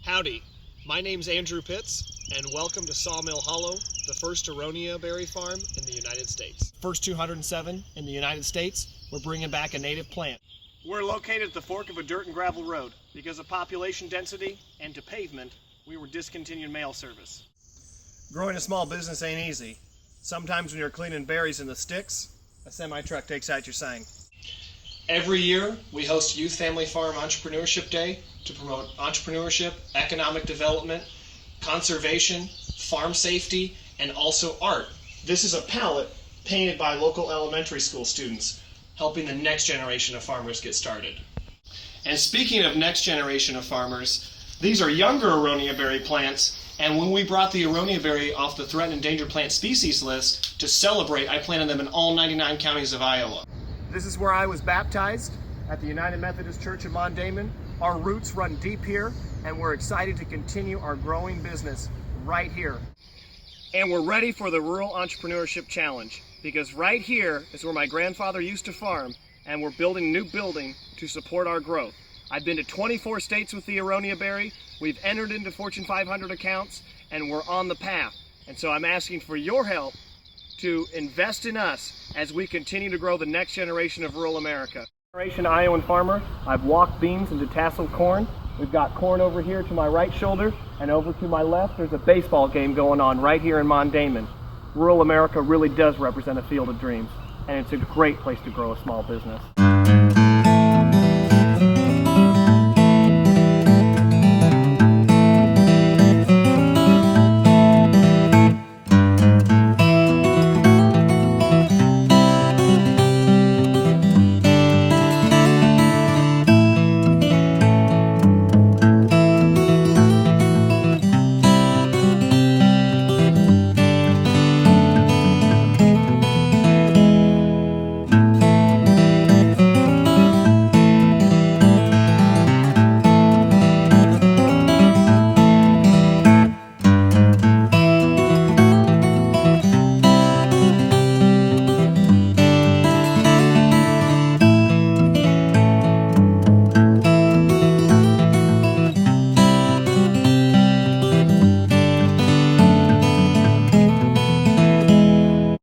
Howdy, my name's Andrew Pittz, and welcome to Sawmill Hollow, the first aronia berry farm in the United States. First 207 in the United States, we're bringing back a native plant. We're located at the fork of a dirt and gravel road. Because of population density and to pavement, we were discontinued mail service. Growing a small business ain't easy. Sometimes when you're cleaning berries in the sticks, a semi-truck takes out your sign. Every year, we host Youth Family Farm Entrepreneurship Day to promote entrepreneurship, economic development, conservation, farm safety, and also art. This is a palette painted by local elementary school students, helping the next generation of farmers get started. And speaking of next generation of farmers, these are younger aronia berry plants, and when we brought the aronia berry off the threatened endangered plant species list to celebrate, I planted them in all 99 counties of Iowa. This is where I was baptized, at the United Methodist Church of Mondamon. Our roots run deep here, and we're excited to continue our growing business right here. And we're ready for the Rural Entrepreneurship Challenge, because right here is where my grandfather used to farm, and we're building a new building to support our growth. I've been to 24 states with the aronia berry, we've entered into Fortune 500 accounts, and we're on the path. And so I'm asking for your help to invest in us as we continue to grow the next generation of rural America. Generation Iowan farmer, I've walked beans into tasseled corn. We've got corn over here to my right shoulder, and over to my left there's a baseball game going on right here in Mondamon. Rural America really does represent a field of dreams, and it's a great place to grow a small business.